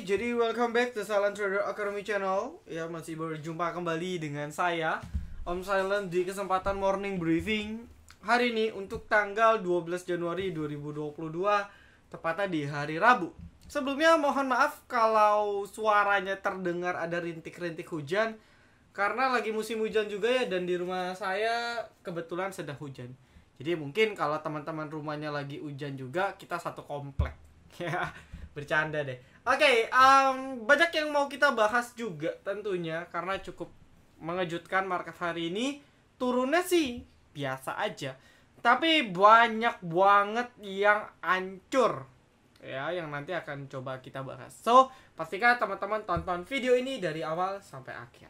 jadi welcome back to Silent Trader Academy Channel. Ya, masih berjumpa kembali dengan saya, Om Silent, di kesempatan morning briefing hari ini untuk tanggal 12 Januari 2022, tepatnya di hari Rabu. Sebelumnya mohon maaf kalau suaranya terdengar ada rintik-rintik hujan, karena lagi musim hujan juga ya, dan di rumah saya kebetulan sedang hujan. Jadi mungkin kalau teman-teman rumahnya lagi hujan juga, kita satu komplek. Ya, bercanda deh. Oke, banyak yang mau kita bahas juga tentunya, karena cukup mengejutkan market hari ini. Turunnya sih biasa aja, tapi banyak banget yang hancur ya, yang nanti akan coba kita bahas. So, pastikan teman-teman tonton video ini dari awal sampai akhir.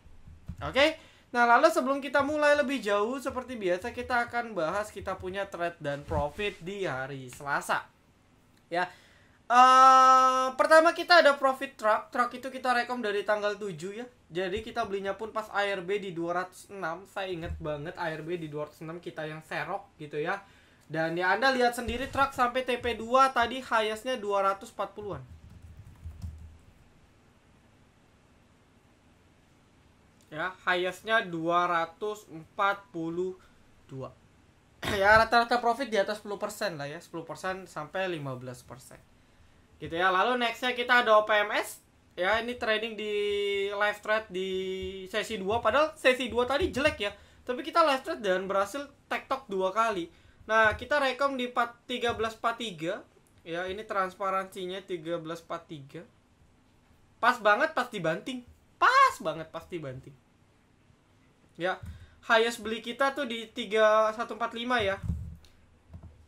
Oke, nah lalu sebelum kita mulai lebih jauh, seperti biasa kita akan bahas kita punya trade dan profit di hari Selasa. Ya, pertama kita ada profit truck itu kita rekom dari tanggal 7 ya. Jadi kita belinya pun pas ARB di 206. Saya inget banget ARB di 206 kita yang serok gitu ya. Dan ya Anda lihat sendiri truk sampai TP2 tadi highestnya 240-an. Ya, highestnya 242. Ya, rata-rata profit di atas 10% lah ya, 10% sampai 15%. Gitu ya. Lalu nextnya kita ada OPMS. Ya, ini trading di live trade di sesi 2. Padahal sesi 2 tadi jelek ya, tapi kita live trade dan berhasil tektok 2 kali. Nah, kita rekom di 1343. Ya, ini transparansinya 1343. Pas banget pas dibanting. Pas banget pas dibanting. Ya, highest beli kita tuh di 3145 ya.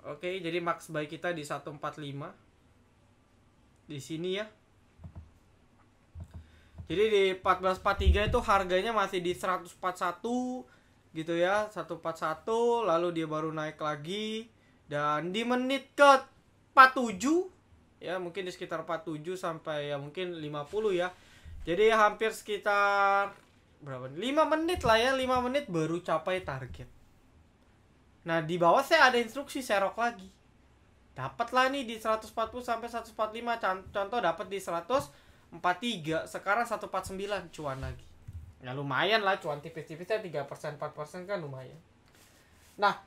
Oke, jadi max buy kita di 145. Di sini ya. Jadi di 1443 itu harganya masih di 141 gitu ya, 141, lalu dia baru naik lagi dan di menit ke 47 ya, mungkin di sekitar 47 sampai ya mungkin 50 ya. Jadi hampir sekitar berapa? 5 menit lah ya, 5 menit baru capai target. Nah, di bawah saya ada instruksi serok lagi. Dapatlah nih di 140 sampai 145, contoh dapat di 143, sekarang 149 cuan lagi. Ya lumayan lah, cuan tipis-tipisnya 3%, 4% kan lumayan. Nah,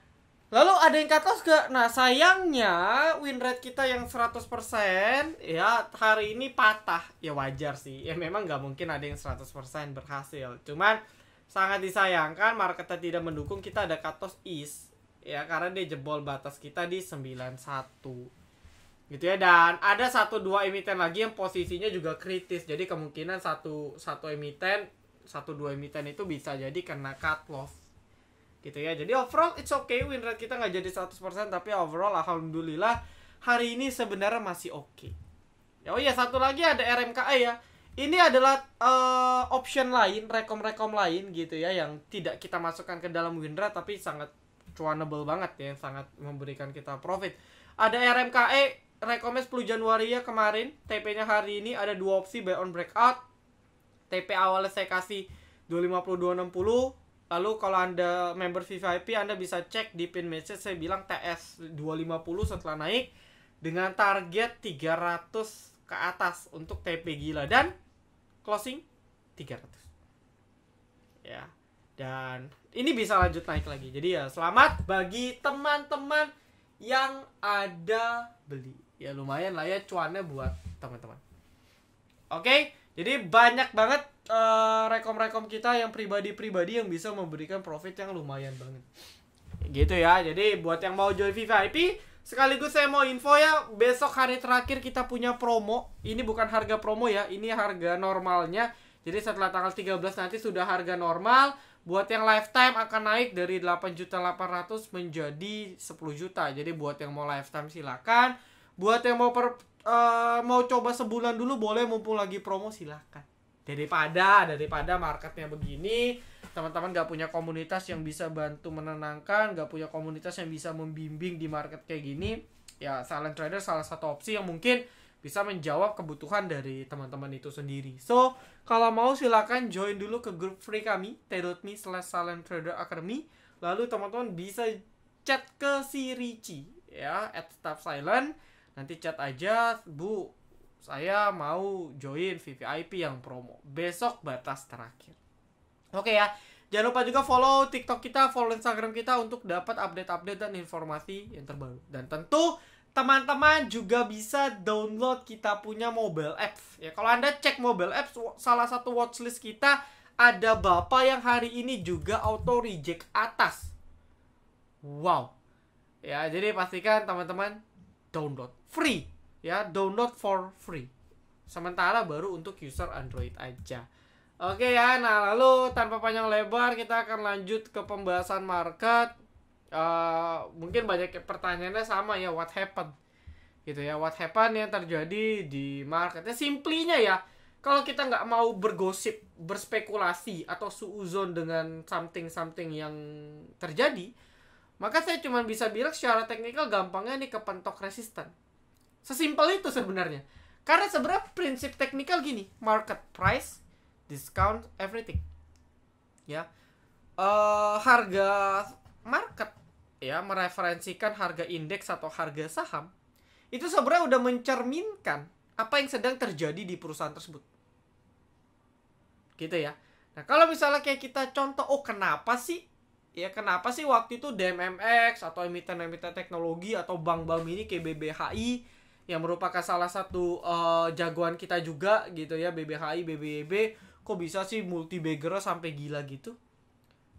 lalu ada yang cut loss gak? Nah, sayangnya win rate kita yang 100% ya hari ini patah. Ya wajar sih, ya memang gak mungkin ada yang 100% berhasil. Cuman sangat disayangkan marketnya tidak mendukung, kita ada cut loss is ya, karena dia jebol batas kita di 91 gitu ya. Dan ada 1-2 emiten lagi yang posisinya juga kritis. Jadi kemungkinan 1-2 emiten itu bisa jadi kena cut loss gitu ya. Jadi overall it's okay, win rate kita nggak jadi 100%, tapi overall alhamdulillah hari ini sebenarnya masih oke. Ya, oh iya, satu lagi ada RMKE ya. Ini adalah option lain, rekom lain gitu ya, yang tidak kita masukkan ke dalam win rate tapi sangat cuanable banget ya, yang sangat memberikan kita profit. Ada RMKE rekomnya 10 Januari ya kemarin, TP-nya hari ini ada 2 opsi buy on breakout. TP awalnya saya kasih 250-260. Lalu kalau Anda member VIP, Anda bisa cek di pin message saya bilang TS 250 setelah naik dengan target 300 ke atas untuk TP gila dan closing 300. Ya. Dan ini bisa lanjut naik lagi. Jadi ya selamat bagi teman-teman yang ada beli. Ya lumayan lah ya cuannya buat teman-teman. Oke, jadi banyak banget rekom-rekom kita yang pribadi-pribadi yang bisa memberikan profit yang lumayan banget. Gitu ya. Jadi buat yang mau join VIP, sekaligus saya mau info ya, besok hari terakhir kita punya promo. Ini bukan harga promo ya, ini harga normalnya. Jadi setelah tanggal 13 nanti sudah harga normal. Buat yang lifetime akan naik dari 8.800.000 menjadi 10 juta. Jadi buat yang mau lifetime silakan. Buat yang mau mau coba sebulan dulu boleh, mumpung lagi promo silakan. Daripada marketnya begini, teman-teman gak punya komunitas yang bisa bantu menenangkan, gak punya komunitas yang bisa membimbing di market kayak gini, ya Silent Trader salah satu opsi yang mungkin bisa menjawab kebutuhan dari teman-teman itu sendiri. So, kalau mau silakan join dulu ke grup free kami, t.me/silenttraderacademy. Lalu teman-teman bisa chat ke si Richie ya, @staffsilent. Nanti chat aja, Bu, saya mau join VVIP yang promo. Besok batas terakhir. Oke ya. Jangan lupa juga follow TikTok kita, follow Instagram kita untuk dapat update-update dan informasi yang terbaru. Dan tentu teman-teman juga bisa download kita punya mobile apps. Ya, kalau Anda cek mobile apps, salah satu watchlist kita ada Bapak yang hari ini juga auto reject atas. Wow. Ya, jadi pastikan teman-teman download free. Ya, download for free. Sementara baru untuk user Android aja. Oke ya, nah lalu tanpa panjang lebar kita akan lanjut ke pembahasan market. Mungkin banyak pertanyaannya sama ya, what happened? Gitu ya, what happened yang terjadi di marketnya. Simplinya ya, kalau kita nggak mau bergosip, berspekulasi atau suuzon dengan something yang terjadi, maka saya cuma bisa bilang secara teknikal gampangnya nih kepentok resisten. Sesimpel itu sebenarnya. Karena sebenarnya prinsip teknikal gini, market price discount everything. Ya. Harga market ya mereferensikan harga indeks atau harga saham. Itu sebenarnya udah mencerminkan apa yang sedang terjadi di perusahaan tersebut. Gitu ya. Nah, kalau misalnya kayak kita contoh, kenapa sih waktu itu DMMX atau emiten-emiten teknologi atau bank-bank ini kayak BBHI yang merupakan salah satu jagoan kita juga gitu ya, BBHI, BBYB, kok bisa sih multi-bagger sampai gila gitu?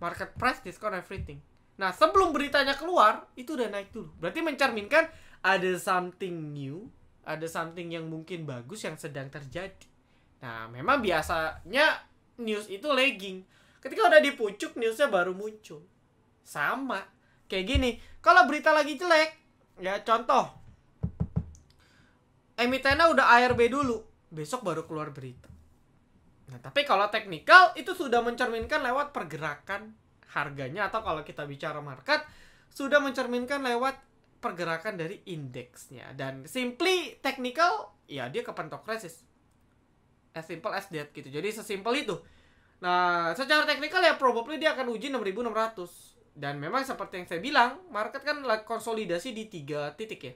Market price discount everything. Nah, sebelum beritanya keluar, itu udah naik dulu. Berarti mencerminkan ada something new, ada something yang mungkin bagus yang sedang terjadi. Nah, memang biasanya news itu lagging. Ketika udah di pucuk, newsnya baru muncul. Sama. Kayak gini, kalau berita lagi jelek, ya contoh, emitennya udah ARB dulu, besok baru keluar berita. Nah, tapi kalau teknikal itu sudah mencerminkan lewat pergerakan harganya, atau kalau kita bicara market sudah mencerminkan lewat pergerakan dari indeksnya. Dan simply teknikal ya dia kepentok resist. As simple as that gitu. Jadi sesimpel itu. Nah, secara teknikal ya probably dia akan uji 6.600. Dan memang seperti yang saya bilang, market kan konsolidasi di 3 titik ya.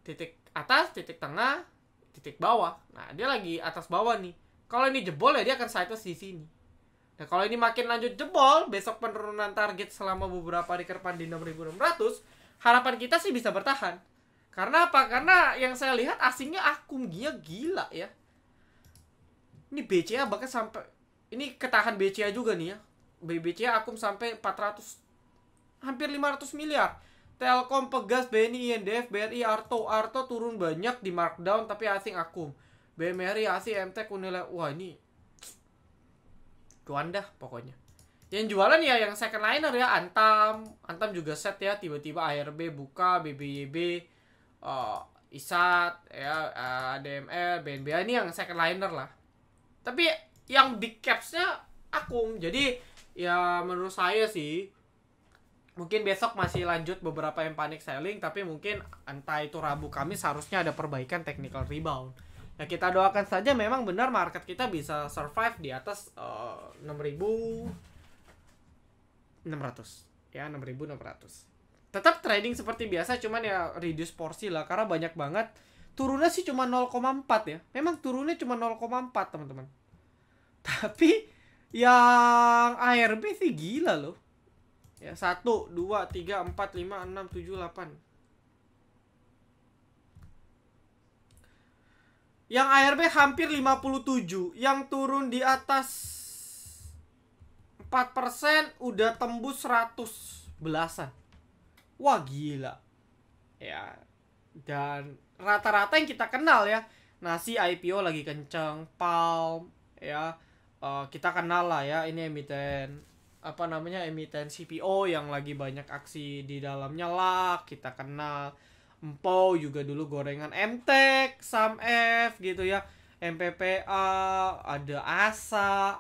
Titik atas, titik tengah, titik bawah. Nah, dia lagi atas bawah nih. Kalau ini jebol ya dia akan sideways di sini. Nah, kalau ini makin lanjut jebol, besok penurunan target selama beberapa hari ke depan di 6.600, harapan kita sih bisa bertahan. Karena apa? Karena yang saya lihat asingnya akum gila ya. Ini BCA bahkan sampai, ini ketahan BCA juga nih ya. BCA akum sampai 400, hampir 500 miliar. Telkom, Pegas, BNI, INDF, BRI, Arto turun banyak di markdown tapi asing akum. BMRI, ASI, MTEK, Unilever. Wah, ini cuan dah pokoknya. Yang jualan ya yang second liner ya, Antam juga set ya, tiba-tiba ARB buka, BBYB, ISAT ya, ADMR, BNBA, ini yang second liner lah. Tapi yang big capsnya akum. Jadi ya menurut saya sih mungkin besok masih lanjut beberapa yang panic selling, tapi mungkin entah itu Rabu Kamis harusnya ada perbaikan technical rebound. Ya kita doakan saja memang benar market kita bisa survive di atas 6.600 ya, 6.600. Tetap trading seperti biasa, cuman ya reduce porsi lah karena banyak banget. Turunnya sih cuma 0,4 ya. Memang turunnya cuma 0,4 teman-teman. Tapi yang ARB sih gila loh. Ya 1 2 3 4 5 6 7 8. Yang ARB hampir 57, yang turun di atas 4% udah tembus 100 belasan. Wah gila. Ya. Dan rata-rata yang kita kenal ya. Nasi IPO lagi kenceng, Palm ya. Kita kenal lah ya, ini emiten emiten CPO yang lagi banyak aksi di dalamnya lah, kita kenal. Empo juga dulu gorengan MTEK, SAMF gitu ya, MPPA, ada ASA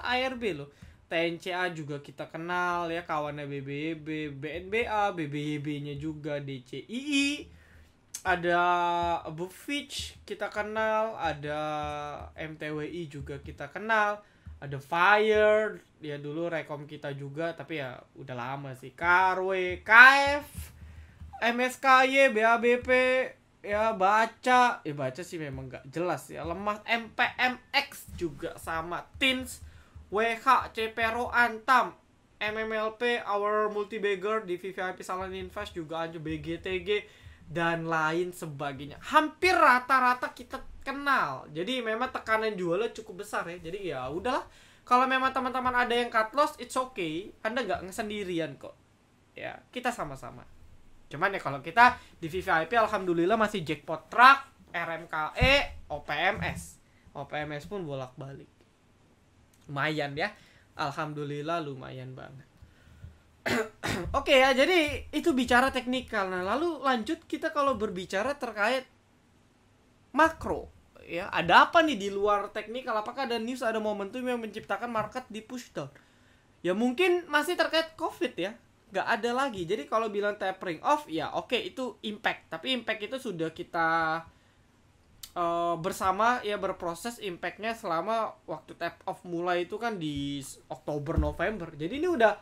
ARB loh, TNCA juga kita kenal ya, kawannya BBYB, BNBA, BBYB-nya juga DCII, ada Bufitch kita kenal, ada MTWI juga kita kenal, ada Fire ya dulu rekom kita juga, tapi ya udah lama sih, KRW, KF, MSKY, BABP, ya baca sih memang nggak jelas ya, lemah. MPMX juga sama, Teens, WH, CPRO, Antam, MMLP, Our Multibagger di VVIP Salon Invest juga anjir, BGTG dan lain sebagainya. Hampir rata-rata kita kenal. Jadi memang tekanan jualnya cukup besar ya. Jadi ya udahlah. Kalau memang teman-teman ada yang cut loss, it's okay. Anda nggak sendirian kok. Ya, kita sama-sama. Cuman ya kalau kita di VVIP alhamdulillah masih jackpot truck, RMKE, OPMS. OPMS pun bolak-balik. Lumayan ya. Alhamdulillah lumayan banget. Oke ya, jadi itu bicara teknikal. Nah, lalu lanjut kita kalau berbicara terkait makro. Ya, ada apa nih di luar teknikal? Apakah ada news, ada momentum yang menciptakan market di push down? Ya mungkin masih terkait COVID ya. Nggak ada lagi. Jadi kalau bilang tapering off, ya oke, itu impact. Tapi impact itu sudah kita bersama ya berproses impactnya selama waktu tap off mulai itu kan di Oktober November. Jadi ini udah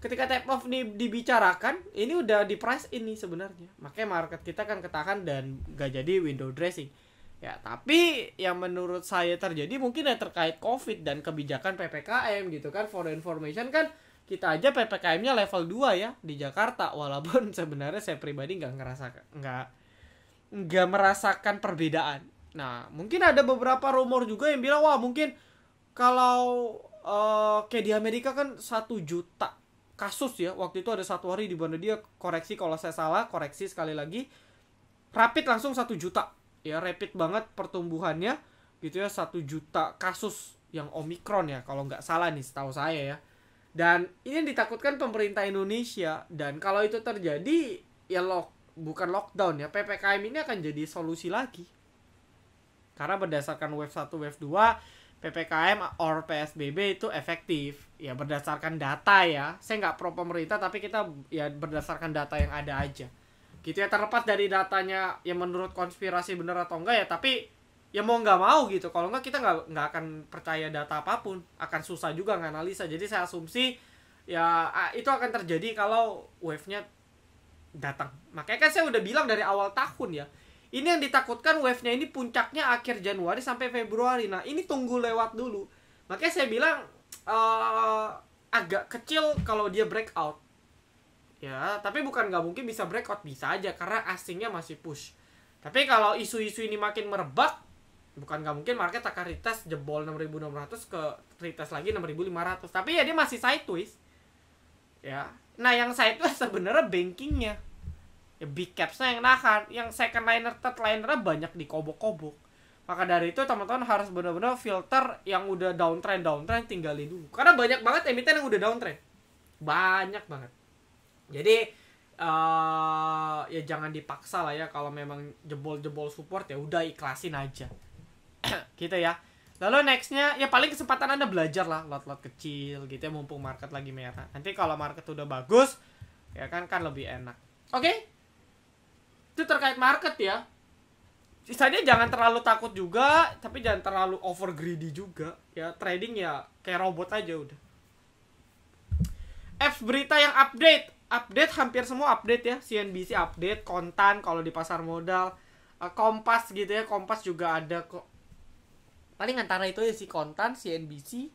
ketika tap off nih dibicarakan, ini udah di price ini sebenarnya. Makanya market kita kan ketahan dan nggak jadi window dressing. Ya, tapi yang menurut saya terjadi mungkin ya terkait COVID dan kebijakan PPKM gitu kan. For information kan kita aja PPKM-nya level 2 ya di Jakarta, walaupun sebenarnya saya pribadi nggak merasakan perbedaan. Nah, mungkin ada beberapa rumor juga yang bilang wah mungkin kalau kayak di Amerika kan 1 juta kasus ya, waktu itu ada 1 hari di mana dia koreksi, kalau saya salah koreksi sekali lagi, rapid langsung 1 juta ya, rapid banget pertumbuhannya gitu ya, 1 juta kasus yang Omicron ya kalau nggak salah nih setahu saya ya. Dan ini ditakutkan pemerintah Indonesia. Dan kalau itu terjadi ya bukan lockdown ya, PPKM ini akan jadi solusi lagi. Karena berdasarkan wave 1, wave 2 PPKM or PSBB itu efektif. Ya berdasarkan data ya. Saya nggak pro pemerintah, tapi kita ya berdasarkan data yang ada aja. Gitu ya, terlepas dari datanya yang menurut konspirasi benar atau enggak ya, tapi ya mau nggak mau gitu, kalau nggak kita nggak akan percaya data apapun, akan susah juga nganalisa. Jadi saya asumsi ya itu akan terjadi kalau wave-nya datang. Makanya kan saya udah bilang dari awal tahun ya, ini yang ditakutkan wave-nya ini puncaknya akhir Januari sampai Februari. Nah ini tunggu lewat dulu. Makanya saya bilang agak kecil kalau dia breakout ya, tapi bukan nggak mungkin bisa breakout, bisa aja karena asingnya masih push. Tapi kalau isu-isu ini makin merebak, bukan nggak mungkin market akan retest jebol 6.600 ke retest lagi 6.500. Tapi ya dia masih sideways ya. Nah yang sideways sebenarnya bankingnya ya, big capsnya yang nahan, yang second liner, third linernya banyak dikobok-kobok. Maka dari itu teman-teman harus benar-benar filter yang udah downtrend tinggalin dulu, karena banyak banget emiten yang udah downtrend, banyak banget. Jadi ya jangan dipaksa lah ya, kalau memang jebol support ya udah ikhlasin aja. Gitu ya. Lalu nextnya ya paling kesempatan Anda belajar lah lot-lot kecil gitu ya, mumpung market lagi merah. Nanti kalau market udah bagus ya kan lebih enak. Oke? Itu terkait market ya. Sisanya jangan terlalu takut juga, tapi jangan terlalu over greedy juga ya. Trading ya kayak robot aja udah. Apps berita yang update hampir semua update ya. CNBC update, Kontan kalau di pasar modal, Kompas gitu ya. Kompas juga ada kok. Paling antara itu ya si Kontan, CNBC,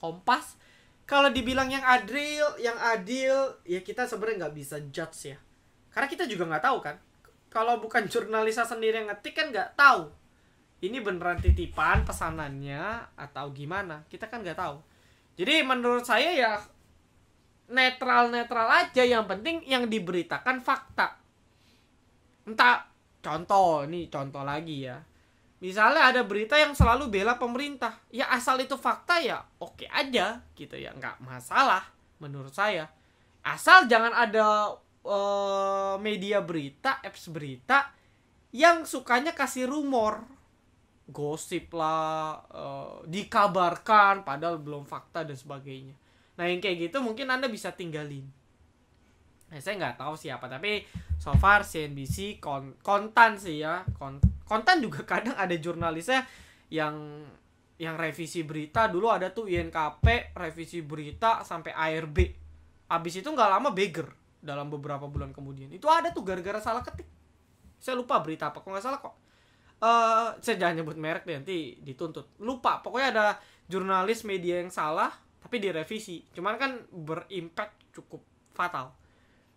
Kompas. Kalau dibilang yang adil ya kita sebenarnya nggak bisa judge ya, karena kita juga nggak tahu kan. Kalau bukan jurnalisnya sendiri yang ngetik kan nggak tahu ini beneran titipan pesanannya atau gimana, kita kan nggak tahu. Jadi menurut saya ya netral aja, yang penting yang diberitakan fakta. Entah contoh lagi ya, misalnya ada berita yang selalu bela pemerintah, ya asal itu fakta ya oke aja gitu ya, nggak masalah menurut saya. Asal jangan ada media berita, apps berita yang sukanya kasih rumor, gosip lah, dikabarkan padahal belum fakta dan sebagainya. Nah yang kayak gitu mungkin Anda bisa tinggalin. Nah, saya nggak tahu siapa, tapi so far CNBC, Kontan sih ya. Kontan juga kadang ada jurnalisnya yang revisi berita. Dulu ada tuh INKP revisi berita sampai ARB. Abis itu nggak lama Beger dalam beberapa bulan kemudian. Itu ada tuh gara-gara salah ketik. Saya lupa berita apa, kalau nggak salah kok. Saya jangan nyebut merek deh, nanti dituntut. Lupa, pokoknya ada jurnalis media yang salah, tapi direvisi. Cuman kan berimpact cukup fatal.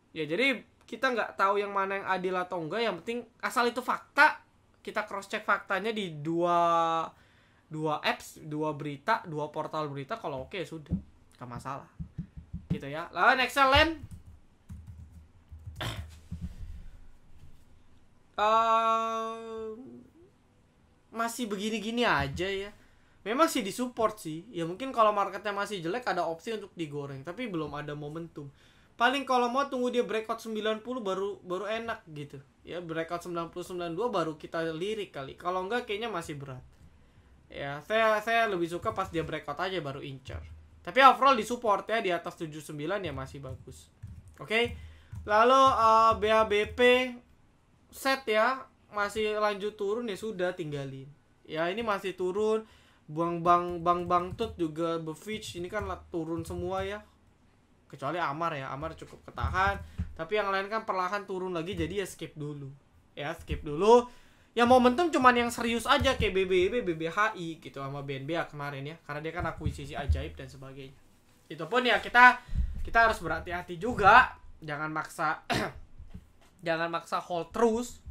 Ya jadi kita nggak tahu yang mana yang adil atau enggak. Yang penting asal itu fakta, kita cross check faktanya di dua apps, dua berita, dua portal berita. Kalau oke sudah, nggak masalah. Gitu ya. Lalu next land. Masih begini-gini aja ya. Memang sih disupport sih. Ya mungkin kalau marketnya masih jelek ada opsi untuk digoreng, tapi belum ada momentum. Paling kalau mau tunggu dia breakout 90 baru enak gitu. Ya breakout 90-92 baru kita lirik kali. Kalau enggak kayaknya masih berat. Ya, saya lebih suka pas dia breakout aja baru incer. Tapi overall disupport ya, di atas 79 ya masih bagus. Oke. Lalu BABP set ya masih lanjut turun, ya sudah tinggalin. Ya ini masih turun. Bang Tut juga Befitch ini kan turun semua ya. Kecuali Amar ya, Amar cukup ketahan. Tapi yang lain kan perlahan turun lagi, jadi ya skip dulu. Ya skip dulu. Ya momentum cuman yang serius aja kayak BBB, BBHI gitu sama BNBA kemarin ya. Karena dia kan akuisisi ajaib dan sebagainya. Itu pun ya kita harus berhati-hati juga. Jangan maksa jangan maksa hold terus.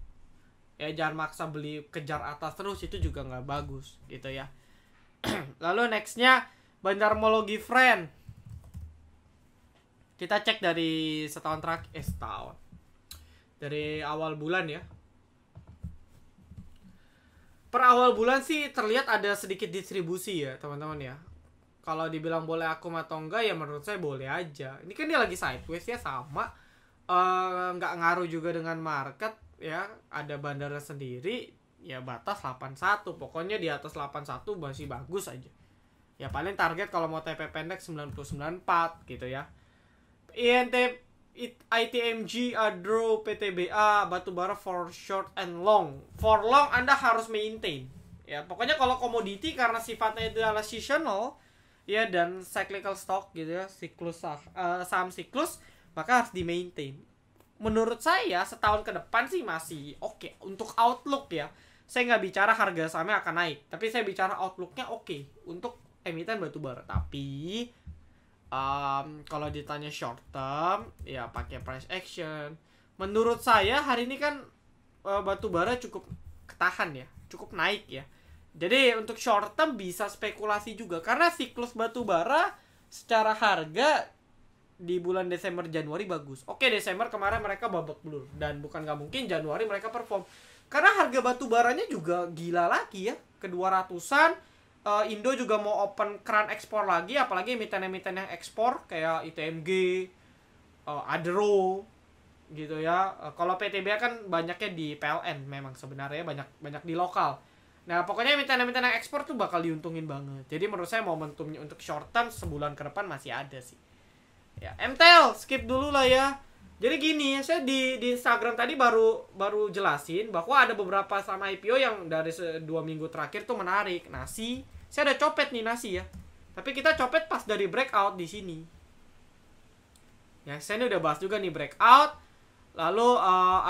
Ya jangan maksa beli kejar atas terus, itu juga nggak bagus gitu ya. Lalu nextnya Bandarmologi Friend. Kita cek dari setahun terakhir, setahun dari awal bulan ya. Per awal bulan sih terlihat ada sedikit distribusi ya teman-teman ya. Kalau dibilang boleh akum atau enggak ya menurut saya boleh aja. Ini kan dia lagi sideways ya, sama nggak ngaruh juga dengan market ya. Ada bandara sendiri ya, batas 81. Pokoknya di atas 81 masih bagus aja. Ya paling target kalau mau TP pendek 90-94 gitu ya. ITMG, Adro, PTBA, batubara for short and long. For long Anda harus maintain. Ya, pokoknya kalau komoditi karena sifatnya itu adalah seasonal ya dan cyclical stock gitu ya, siklus saham siklus, maka harus di maintain. Menurut saya setahun ke depan sih masih oke. Untuk outlook ya, saya nggak bicara harga sahamnya akan naik, tapi saya bicara outlooknya oke untuk emiten batubara. Tapi kalau ditanya short term ya pakai price action. Menurut saya hari ini kan batubara cukup ketahan ya, cukup naik ya. Jadi untuk short term bisa spekulasi juga karena siklus batubara secara harga di bulan Desember Januari bagus. Oke, Desember kemarin mereka babak belur dan bukan nggak mungkin Januari mereka perform karena harga batubaranya juga gila lagi ya, ke 200-an. Indo juga mau open keran ekspor lagi, apalagi emiten-emiten yang ekspor kayak ITMG, Adro gitu ya. Kalau PTBA kan banyaknya di PLN, memang sebenarnya banyak di lokal. Nah pokoknya emiten-emiten yang ekspor tuh bakal diuntungin banget. Jadi menurut saya momentumnya untuk short term sebulan ke depan masih ada sih. Ya MTEL skip dulu lah ya. Jadi gini, saya di Instagram tadi baru jelasin bahwa ada beberapa sama IPO yang dari 2 minggu terakhir tuh menarik. Nasi, saya ada copet nih Nasi ya. Tapi kita copet pas dari breakout di sini. Ya, saya ini udah bahas juga nih breakout. Lalu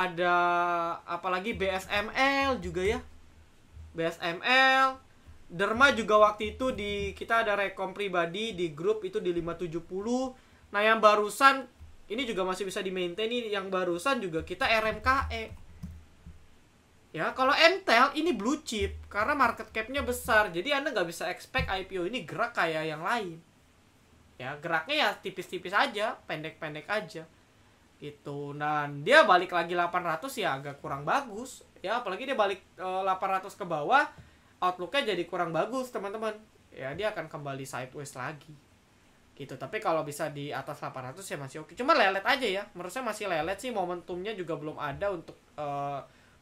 ada apalagi BSML juga ya. BSML, Derma juga waktu itu kita ada rekom pribadi di grup itu di 570. Nah, yang barusan ini juga masih bisa di-maintain nih, yang barusan juga kita RMKE. Ya, kalau MTEL ini blue chip karena market cap-nya besar. Jadi Anda nggak bisa expect IPO ini gerak kayak yang lain. Ya, geraknya ya tipis-tipis aja, pendek-pendek aja. Gitu. Dan dia balik lagi 800 ya agak kurang bagus. Ya, apalagi dia balik 800 ke bawah, outlook-nya jadi kurang bagus, teman-teman. Ya, dia akan kembali sideways lagi. Gitu. Tapi kalau bisa di atas 800 ya masih oke. Cuma lelet aja ya. Menurut saya masih lelet sih, momentumnya juga belum ada untuk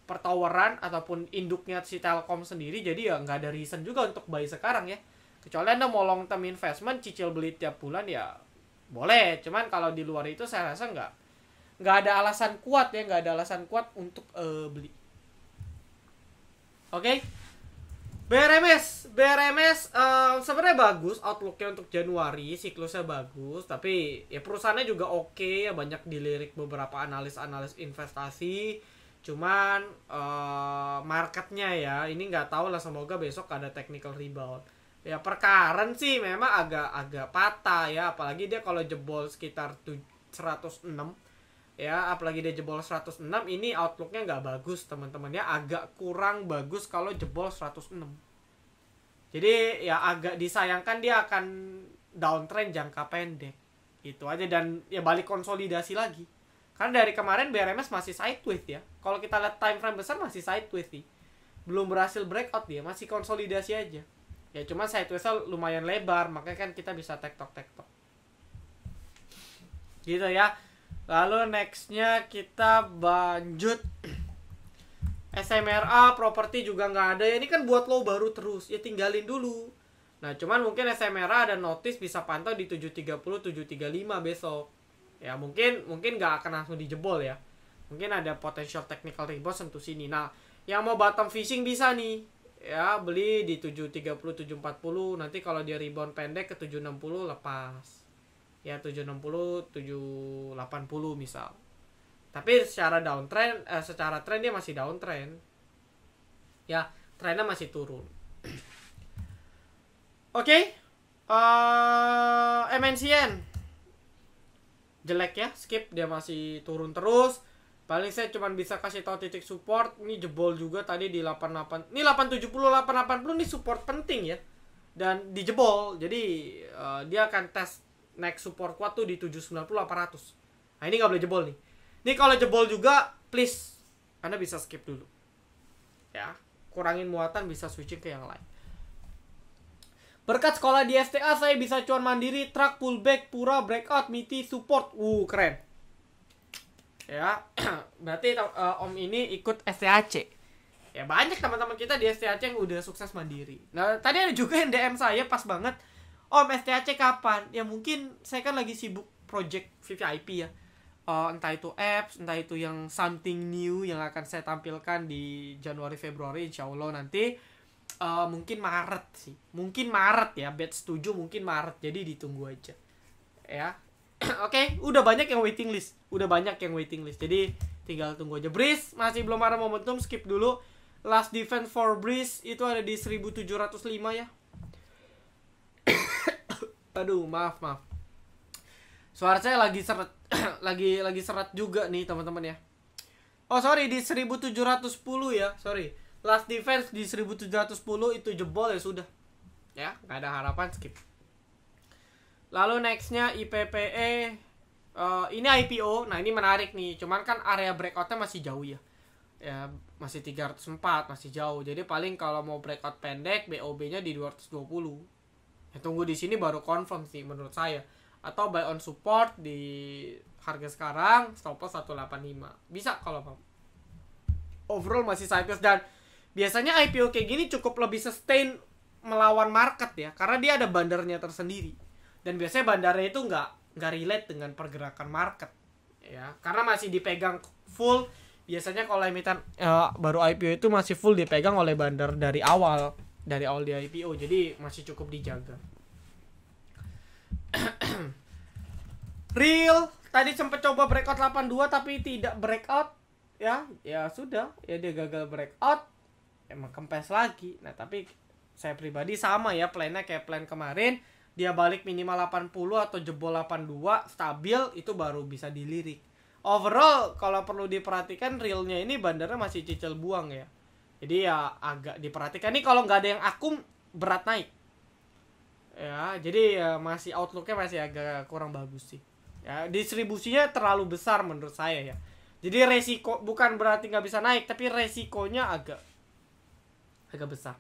pertoweran ataupun induknya si Telkom sendiri. Jadi ya nggak ada reason juga untuk buy sekarang ya. Kecuali Anda mau long term investment, cicil beli tiap bulan ya boleh. Cuman kalau di luar itu saya rasa nggak ada alasan kuat ya, nggak ada alasan kuat untuk beli. Oke. BRMS sebenarnya bagus outlooknya untuk Januari, siklusnya bagus, tapi ya perusahaannya juga oke ya, banyak dilirik beberapa analis investasi. Cuman marketnya ya ini nggak tahu lah, semoga besok ada technical rebound. Ya per currency memang agak patah ya, apalagi dia kalau jebol sekitar 106 ya, apalagi dia jebol 106 ini outlooknya nggak bagus teman-teman ya, agak kurang bagus kalau jebol 106. Jadi ya agak disayangkan dia akan downtrend jangka pendek itu aja, dan ya balik konsolidasi lagi. Karena dari kemarin BRMS masih sideways ya. Kalau kita lihat time frame besar masih sideways nih. Belum berhasil breakout dia, masih konsolidasi aja. Ya cuma sideways-nya lumayan lebar, makanya kan kita bisa tektok. Gitu ya. Lalu nextnya kita lanjut. SMRA properti juga nggak ada ya. Ini kan buat low baru terus. Ya tinggalin dulu. Nah cuman mungkin SMRA ada notice bisa pantau di 730, 735 besok. Ya mungkin nggak akan langsung dijebol ya. Mungkin ada potential technical rebound sentuh sini. Nah yang mau bottom fishing bisa nih. Ya beli di 730, 740. Nanti kalau dia rebound pendek ke 760 lepas. Ya 760, 780 misal. Tapi secara downtrend, secara trend dia masih downtrend. Ya, trennya masih turun. Oke. MNCN. Jelek ya, skip, dia masih turun terus. Paling saya cuma bisa kasih tahu titik support. Ini jebol juga tadi di 88. Ini 870, 880 ini support penting ya. Dan dijebol. Jadi dia akan tes next support kuat tuh di 790, 800. Nah, ini nggak boleh jebol nih. Ini kalau jebol juga, please, Anda bisa skip dulu. Ya, kurangin muatan, bisa switching ke yang lain. Berkat sekolah di STA, saya bisa cuan mandiri, track, pullback, pura, breakout, MITI, support. Keren. Ya, berarti Om ini ikut STAC. Ya, banyak teman-teman kita di STAC yang udah sukses mandiri. Nah, tadi ada juga yang DM saya pas banget. Om, STAC kapan? Ya mungkin saya kan lagi sibuk project VVIP ya. Entah itu apps, entah itu yang something new yang akan saya tampilkan di Januari Februari insya Allah nanti. Mungkin Maret sih, mungkin Maret ya, batch 7 mungkin Maret, jadi ditunggu aja ya. Oke, udah banyak yang waiting list, jadi tinggal tunggu aja. Breeze masih belum ada momentum, skip dulu. Last defense for Breeze itu ada di 1705 ya. Aduh, maaf. Suara saya lagi seret lagi seret juga nih teman-teman ya. Oh sorry, di 1710 ya, sorry. Last defense di 1710 itu jebol ya sudah. Ya, nggak ada harapan, skip. Lalu nextnya IPPE. Ini IPO, nah ini menarik nih. Cuman kan area breakoutnya masih jauh ya. Ya masih 304, masih jauh. Jadi paling kalau mau breakout pendek, BOB-nya di 220. Ya tunggu di sini baru confirm sih menurut saya. Atau buy on support di harga sekarang, stop loss 185. Bisa kalau mau. Overall masih sideways, dan biasanya IPO kayak gini cukup lebih sustain melawan market ya, karena dia ada bandarnya tersendiri. Dan biasanya bandarnya itu nggak relate dengan pergerakan market ya, karena masih dipegang full. Biasanya kalau emiten baru IPO itu masih full dipegang oleh bandar dari awal di IPO, jadi masih cukup dijaga. Real tadi sempat coba breakout 82 tapi tidak breakout ya sudah ya, dia gagal breakout, emang kempes lagi. Nah tapi saya pribadi sama ya, plannya kayak plan kemarin, dia balik minimal 80 atau jebol 82 stabil, itu baru bisa dilirik. Overall kalau perlu diperhatikan, realnya ini bandarnya masih cicil buang ya, jadi ya agak diperhatikan. Ini kalau nggak ada yang akum berat naik ya, jadi ya masih outlooknya masih agak kurang bagus sih ya. Distribusinya terlalu besar menurut saya ya, jadi resiko bukan berarti nggak bisa naik, tapi resikonya agak besar.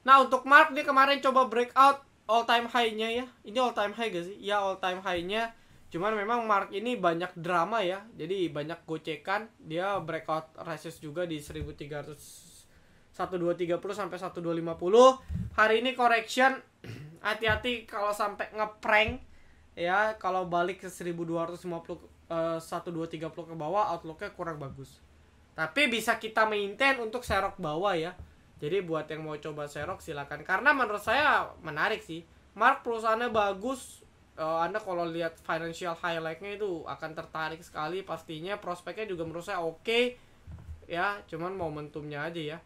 Nah untuk Mark, dia kemarin coba breakout all time high-nya ya. Ini all time high gak sih? Ya all time high-nya. Cuman memang Mark ini banyak drama ya, jadi banyak gocekan. Dia breakout resist juga di 1300, 1230 sampai 1250. Hari ini correction. Hati-hati kalau sampai ngeprank ya, kalau balik ke 1250 1230 ke bawah, outlooknya kurang bagus. Tapi bisa kita maintain untuk serok bawah ya. Jadi buat yang mau coba serok silakan, karena menurut saya menarik sih. Mark perusahaannya bagus. Anda kalau lihat financial highlight-nya itu akan tertarik sekali pastinya. Prospeknya juga menurut saya oke. ya, cuman momentumnya aja ya.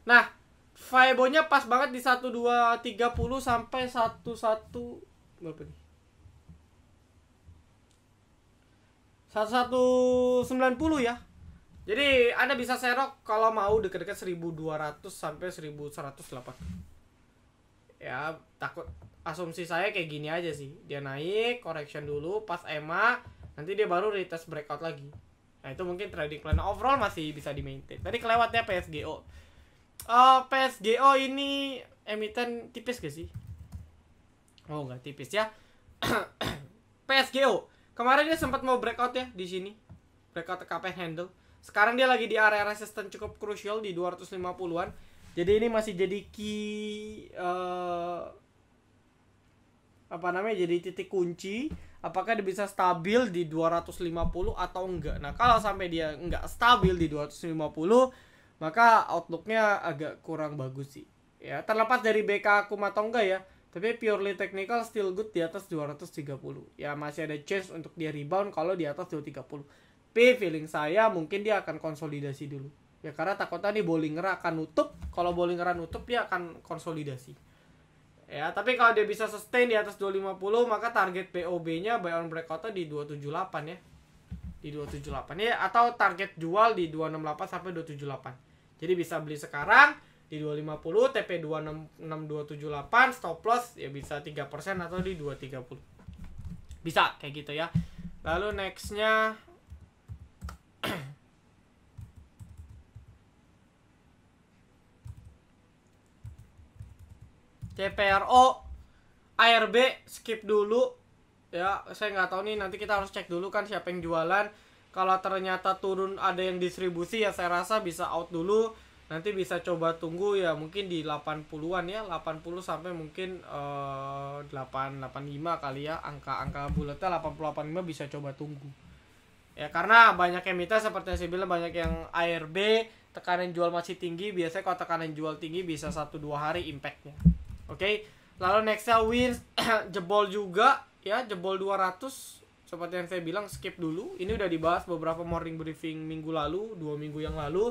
Nah, Fibo-nya pas banget di 1230 sampai 11 berapa nih? 1190 ya. Jadi Anda bisa serok kalau mau deket-deket 1200 sampai 1108. Ya, takut asumsi saya kayak gini aja sih. Dia naik, correction dulu, pas EMA, nanti dia baru retest breakout lagi. Nah, itu mungkin trading plan overall masih bisa di maintain. Tadi kelewatnya PSGO. PSGO ini emiten tipis gak sih? Oh, nggak tipis ya. PSGO. Kemarin dia sempat mau breakout ya di sini. Breakout KP handle. Sekarang dia lagi di area resistance cukup crucial di 250-an. Jadi ini masih jadi key jadi titik kunci. Apakah dia bisa stabil di 250 atau enggak? Nah, kalau sampai dia enggak stabil di 250, maka outlooknya agak kurang bagus sih. Ya, terlepas dari BK akum atau enggak ya. Tapi purely technical still good di atas 230. Ya, masih ada chance untuk dia rebound kalau di atas 230. Tapi feeling saya mungkin dia akan konsolidasi dulu. Ya, karena takutnya nih Bollinger akan nutup. Kalau Bollinger nutup dia akan konsolidasi. Ya, tapi kalau dia bisa sustain di atas 250, maka target BOB-nya buy on breakout-nya di 278 ya. Di 278 ya, atau target jual di 268 sampai 278. Jadi bisa beli sekarang di 250, TP 26278, stop loss ya bisa 3% atau di 230. Bisa kayak gitu ya. Lalu next-nya CPRO ARB skip dulu ya. Saya nggak tahu nih, nanti kita harus cek dulu kan siapa yang jualan. Kalau ternyata turun ada yang distribusi ya saya rasa bisa out dulu. Nanti bisa coba tunggu ya mungkin di 80-an ya, 80 sampai mungkin 885 kali ya. Angka bulatnya 80-85 bisa coba tunggu. Ya karena banyak emiten seperti yang saya bilang, banyak yang ARB tekanan jual masih tinggi. Biasanya kalau tekanan jual tinggi bisa 1-2 hari impactnya. Oke, lalu nextnya Wins jebol juga ya, jebol 200 seperti yang saya bilang, skip dulu. Ini udah dibahas beberapa morning briefing minggu lalu, 2 minggu yang lalu.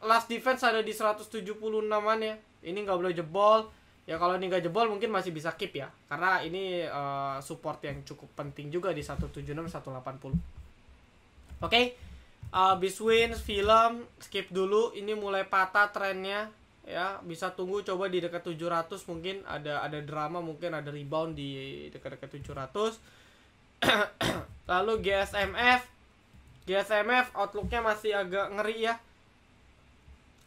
Last defense ada di 176-an ya. Ini nggak boleh jebol. Ya kalau ini nggak jebol mungkin masih bisa keep ya, karena ini support yang cukup penting juga di 176 180. Oke, Biswins film skip dulu. Ini mulai patah trennya. Ya, bisa tunggu coba di dekat 700, mungkin ada drama, mungkin ada rebound di dekat-dekat 700. Lalu GSMF outlooknya masih agak ngeri ya.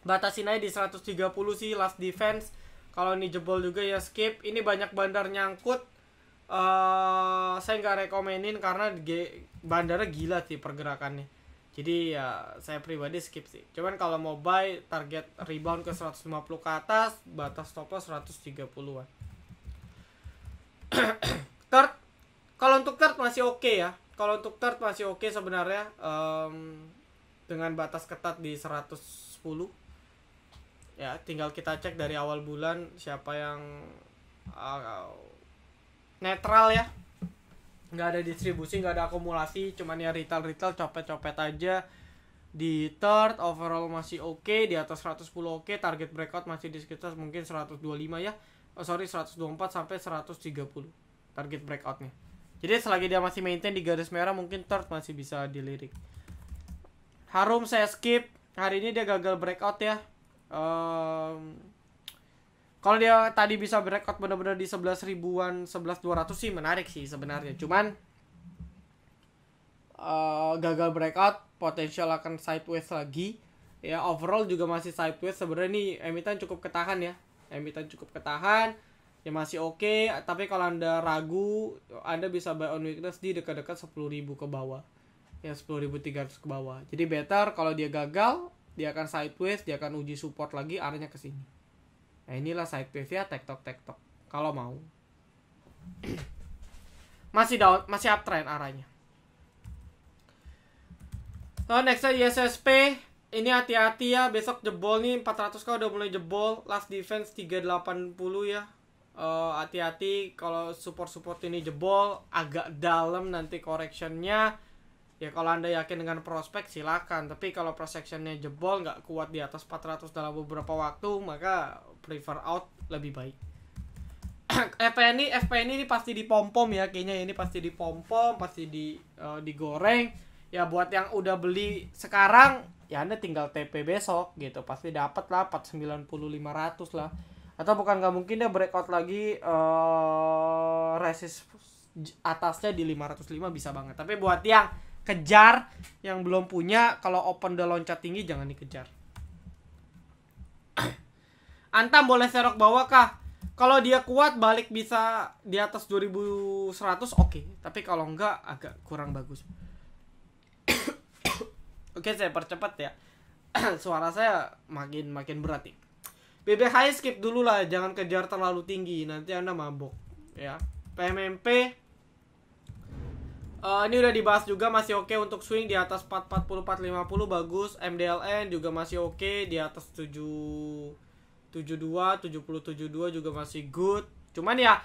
Batasin aja di 130 sih last defense. Kalau ini jebol juga ya skip. Ini banyak bandar nyangkut. Saya nggak rekomenin karena bandarnya gila sih pergerakannya. Jadi ya saya pribadi skip sih. Cuman kalau mau buy target rebound ke 150 ke atas, batas stop loss 130-an. Third, kalau untuk third masih oke ya. Kalau untuk third masih oke sebenarnya, dengan batas ketat di 110. Ya, tinggal kita cek dari awal bulan siapa yang netral ya. Nggak ada distribusi, nggak ada akumulasi, cuman ya retail copet-copet aja. Di third overall masih oke, di atas 110 oke, target breakout masih di sekitar mungkin 125 ya. 124 sampai 130 target breakoutnya. Jadi selagi dia masih maintain di garis merah, mungkin third masih bisa dilirik. Harum saya skip, hari ini dia gagal breakout ya. Kalau dia tadi bisa breakout benar-benar di 11 ribuan, 11.200 sih menarik sih sebenarnya. Cuman gagal breakout, potensial akan sideways lagi. Ya, overall juga masih sideways. Sebenarnya nih emiten cukup ketahan ya. Emiten cukup ketahan. Ya masih oke, tapi kalau Anda ragu, Anda bisa buy on weakness di dekat-dekat 10.000 ke bawah. Ya 10.300 ke bawah. Jadi better kalau dia gagal, dia akan sideways, dia akan uji support lagi arahnya ke sini. Nah inilah sideways ya, tektok kalau mau. Masih down, masih uptrend arahnya. Nah nextnya ISSP. Ini hati-hati ya, besok jebol nih 400 kau udah mulai jebol. Last defense 380 ya. Hati-hati kalau support ini jebol agak dalam nanti correctionnya. Ya kalau Anda yakin dengan prospek silakan, tapi kalau price actionnya jebol nggak kuat di atas 400 dalam beberapa waktu, maka prefer out lebih baik. FPN ini pasti dipom-pom ya, kayaknya ini pasti dipom-pom, pasti digoreng. Ya buat yang udah beli sekarang, ya Anda tinggal TP besok gitu, pasti dapat lah 490 500 lah. Atau bukan nggak mungkin dia breakout lagi resist atasnya di 505 bisa banget. Tapi buat yang kejar, yang belum punya, kalau open udah loncat tinggi jangan dikejar. Antam boleh serok bawah kah? Kalau dia kuat balik bisa di atas 2100 oke. Tapi kalau enggak agak kurang bagus. Oke, saya percepat ya. Suara saya makin berat nih. BB high skip dulu lah, jangan kejar terlalu tinggi, nanti Anda mabok ya. PMMP ini udah dibahas juga, masih oke untuk swing di atas 440 450 bagus. MDLN juga masih oke di atas 7072 juga masih good. Cuman ya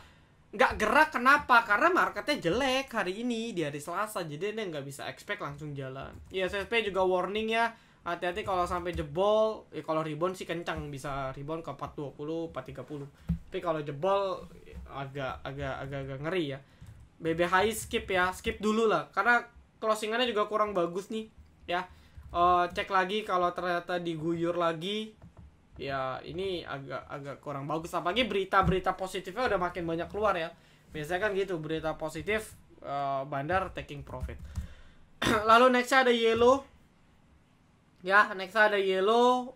nggak gerak, kenapa? Karena marketnya jelek hari ini di hari Selasa, jadi dia nggak bisa expect langsung jalan. ISSP juga warning ya, hati-hati kalau sampai jebol. Ya kalau rebound sih kencang, bisa rebound ke 420 430. Tapi kalau jebol agak ngeri ya. BB high skip ya, skip dulu lah karena closingannya juga kurang bagus nih ya. Cek lagi kalau ternyata diguyur lagi. Ya ini agak kurang bagus, apalagi berita-berita positifnya udah makin banyak keluar ya. Biasanya kan gitu, berita positif bandar taking profit. Lalu nextnya ada yellow ya, nextnya ada yellow.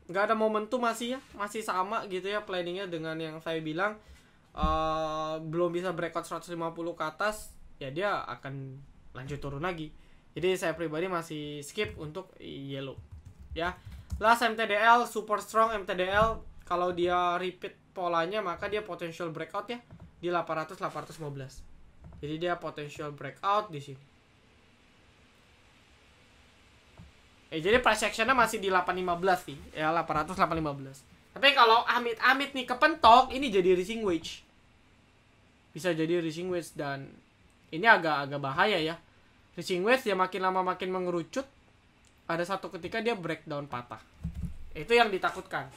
Nggak ada momentum masih ya, masih sama gitu ya planningnya dengan yang saya bilang. Belum bisa breakout 150 ke atas, ya dia akan lanjut turun lagi. Jadi saya pribadi masih skip untuk yellow ya. Last MTDL super strong MTDL, kalau dia repeat polanya maka dia potential breakout ya di 800 815. Jadi dia potential breakout di sini. Jadi price actionnya masih di 815 sih ya, 800 815. Tapi kalau amit-amit nih kepentok, ini jadi rising wedge. Bisa jadi rising wedge dan ini agak bahaya ya. Rising wedge dia makin lama makin mengerucut. Ada satu ketika dia breakdown patah. Itu yang ditakutkan.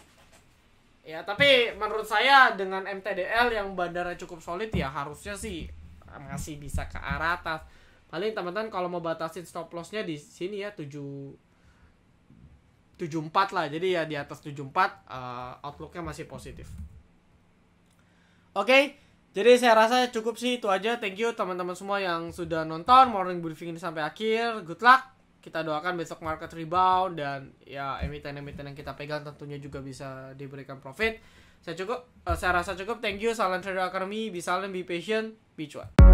Ya, tapi menurut saya dengan MTDL yang bandara cukup solid ya harusnya sih masih bisa ke arah atas. Paling teman-teman kalau mau batasin stop loss-nya di sini ya 74 lah. Jadi ya di atas 74 outlook-nya masih positif. Oke, jadi saya rasa cukup sih itu aja. Thank you teman-teman semua yang sudah nonton morning briefing ini sampai akhir. Good luck. Kita doakan besok market rebound dan ya emiten-emiten yang kita pegang tentunya juga bisa diberikan profit. Saya rasa cukup. Thank you. Salam Trader Academy. Be silent, be patient, be cuan.